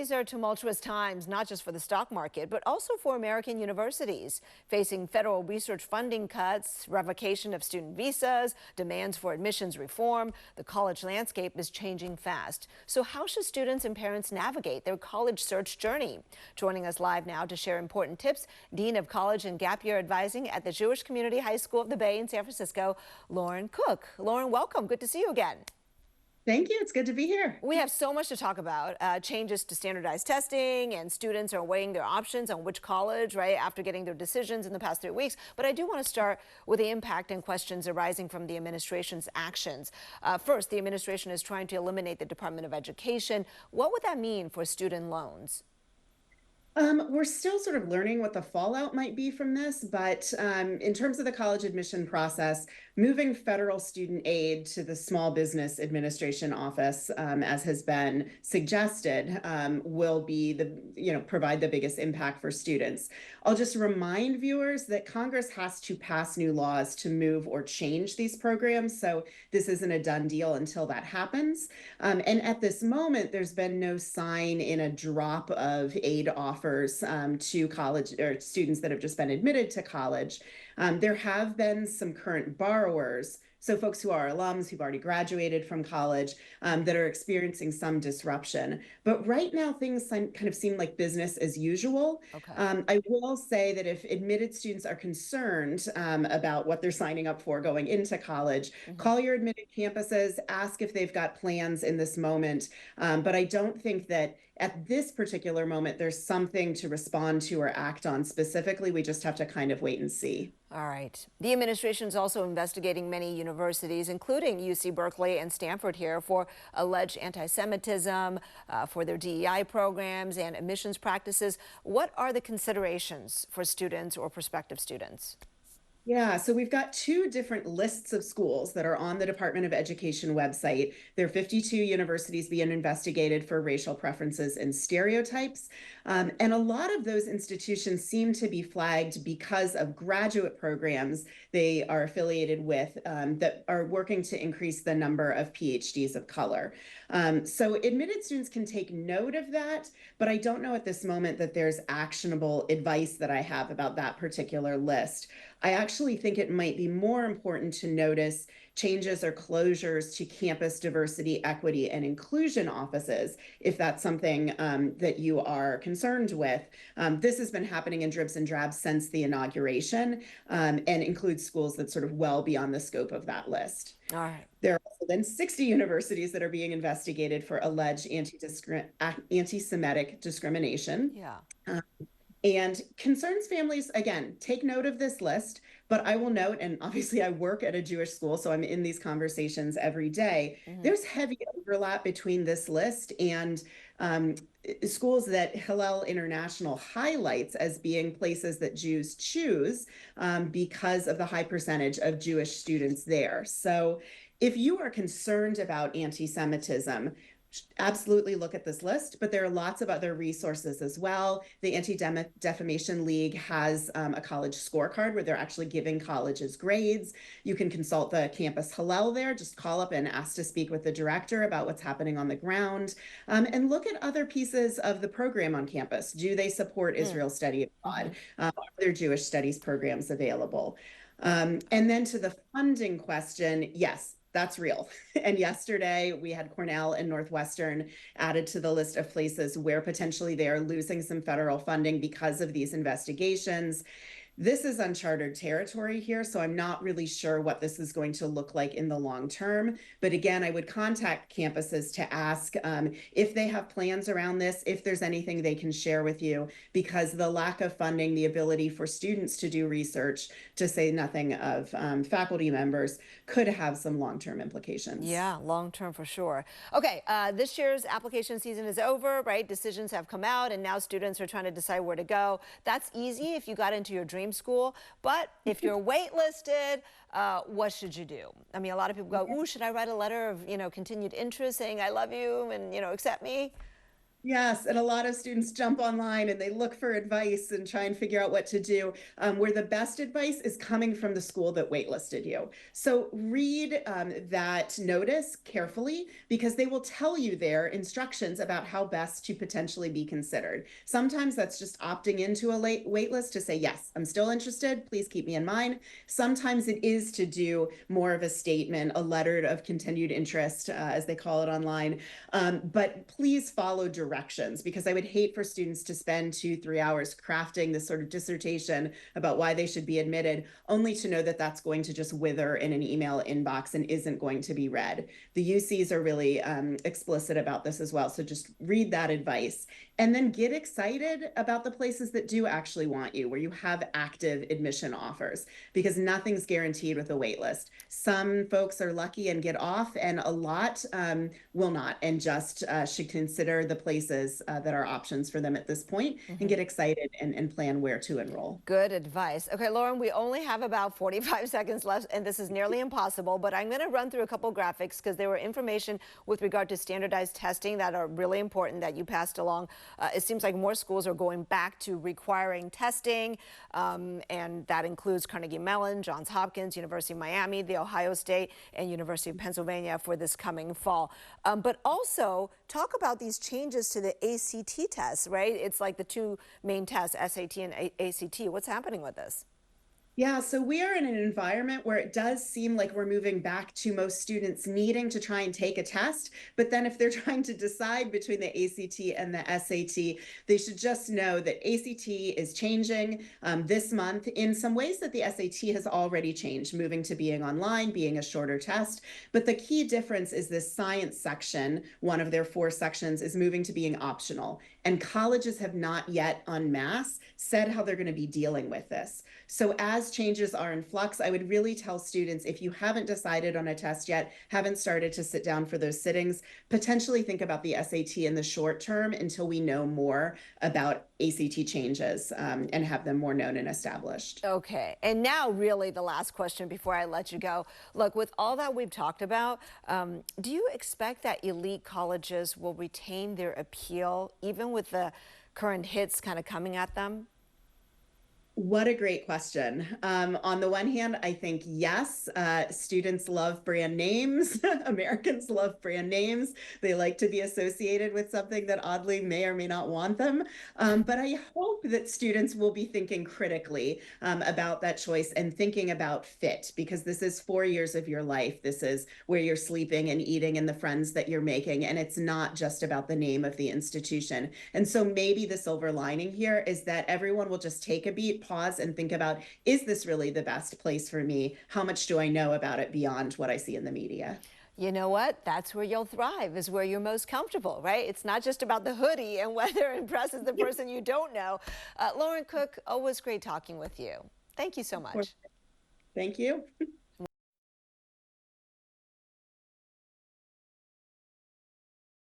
These are tumultuous times, not just for the stock market, but also for American universities, facing federal research funding cuts, revocation of student visas, demands for admissions reform. The college landscape is changing fast. So how should students and parents navigate their college search journey? Joining us live now to share important tips, Dean of College and Gap Year Advising at the Jewish Community High School of the Bay in San Francisco, Lauren Cook. Lauren, welcome. Good to see you again. Thank you. It's good to be here. We have so much to talk about, changes to standardized testing, and students are weighing their options on which college, right, after getting their decisions in the past 3 weeks. But I do want to start with the impact and questions arising from the administration's actions. First, the administration is trying to eliminate the Department of Education. What would that mean for student loans? We're still sort of learning what the fallout might be from this, but in terms of the college admission process, moving federal student aid to the Small Business Administration office, as has been suggested, will be provide the biggest impact for students. I'll just remind viewers that Congress has to pass new laws to move or change these programs, so this isn't a done deal until that happens. And at this moment, there's been no sign in a drop of aid offers to college or students that have just been admitted to college. There have been some current borrowers, so folks who are alums who've already graduated from college, that are experiencing some disruption. But right now, things kind of seem like business as usual. Okay. I will say that if admitted students are concerned about what they're signing up for going into college, call your admitted campuses, ask if they've got plans in this moment. But I don't think that at this particular moment, there's something to respond to or act on specifically. We just have to kind of wait and see. All right. The administration is also investigating many universities, including UC Berkeley and Stanford here, for alleged anti-Semitism, for their DEI programs and admissions practices. What are the considerations for students or prospective students? Yeah, so we've got two different lists of schools that are on the Department of Education website. There are 52 universities being investigated for racial preferences and stereotypes. And a lot of those institutions seem to be flagged because of graduate programs they are affiliated with that are working to increase the number of PhDs of color. So admitted students can take note of that, but I don't know at this moment that there's actionable advice that I have about that particular list. I actually think it might be more important to notice changes or closures to campus diversity, equity, and inclusion offices, if that's something that you are concerned with. This has been happening in dribs and drabs since the inauguration, and includes schools that sort of well beyond the scope of that list. All right. There are also then 60 universities that are being investigated for alleged anti-Semitic discrimination. Yeah. And concerns families, again, take note of this list, but I will note, and obviously I work at a Jewish school, so I'm in these conversations every day. There's heavy overlap between this list and schools that Hillel International highlights as being places that Jews choose because of the high percentage of Jewish students there. So if you are concerned about anti-Semitism, absolutely look at this list, but there are lots of other resources as well. The Anti-Defamation League has a college scorecard where they're actually giving colleges grades. You can consult the campus Hillel there, just call up and ask to speak with the director about what's happening on the ground, and look at other pieces of the program on campus. Do they support Israel study abroad? Are there Jewish studies programs available? And then to the funding question, yes, that's real. And yesterday we had Cornell and Northwestern added to the list of places where potentially they are losing some federal funding because of these investigations. This is uncharted territory here, so I'm not really sure what this is going to look like in the long term. But again, I would contact campuses to ask if they have plans around this, if there's anything they can share with you, because the lack of funding, the ability for students to do research, to say nothing of faculty members, could have some long-term implications. Yeah, long-term for sure. Okay, this year's application season is over, right? Decisions have come out, and now students are trying to decide where to go. That's easy if you got into your dream school, but if you're waitlisted, what should you do? I mean, a lot of people go, ooh, should I write a letter of, continued interest saying I love you and, accept me? Yes, and a lot of students jump online and they look for advice and try and figure out what to do, where the best advice is coming from the school that waitlisted you. So read that notice carefully because they will tell you their instructions about how best to potentially be considered. Sometimes that's just opting into a late waitlist to say, yes, I'm still interested. Please keep me in mind. Sometimes it is to do more of a statement, a letter of continued interest, as they call it online. But please follow directions because I would hate for students to spend 2, 3 hours crafting this sort of dissertation about why they should be admitted, only to know that that's going to just wither in an email inbox and isn't going to be read. The UCs are really explicit about this as well. So just read that advice and then get excited about the places that do actually want you, where you have active admission offers, because nothing's guaranteed with a wait list. Some folks are lucky and get off, and a lot will not, and just should consider the places that are options for them at this point and get excited and plan where to enroll. Good advice. Okay, Lauren, we only have about 45 seconds left, and this is nearly impossible, but I'm going to run through a couple graphics because there were information with regard to standardized testing that are really important that you passed along. It seems like more schools are going back to requiring testing, and that includes Carnegie Mellon, Johns Hopkins, University of Miami, The Ohio State, and University of Pennsylvania for this coming fall. But also talk about these changes to the ACT tests, right? It's like the two main tests, SAT and ACT. What's happening with this? Yeah, so we are in an environment where it does seem like we're moving back to most students needing to try and take a test. But then if they're trying to decide between the ACT and the SAT, they should just know that ACT is changing this month in some ways that the SAT has already changed, moving to being online, being a shorter test. But the key difference is this science section, one of their 4 sections, is moving to being optional. And colleges have not yet en masse said how they're going to be dealing with this. So as changes are in flux, I would really tell students, if you haven't decided on a test yet, haven't started to sit down for those sittings, potentially think about the SAT in the short term until we know more about ACT changes and have them more known and established. Okay, and now really the last question before I let you go. Look, with all that we've talked about, do you expect that elite colleges will retain their appeal even with the current hits kind of coming at them? What a great question. On the one hand, I think yes, students love brand names. Americans love brand names. They like to be associated with something that oddly may or may not want them. But I hope that students will be thinking critically about that choice and thinking about fit, because this is 4 years of your life. This is where you're sleeping and eating and the friends that you're making. And it's not just about the name of the institution. And so maybe the silver lining here is that everyone will just take a beat, pause, and think about, is this really the best place for me? How much do I know about it beyond what I see in the media? You know what? That's where you'll thrive, is where you're most comfortable, right? It's not just about the hoodie and whether it impresses the person you don't know. Lauren Cook, always great talking with you. Thank you so much. Thank you.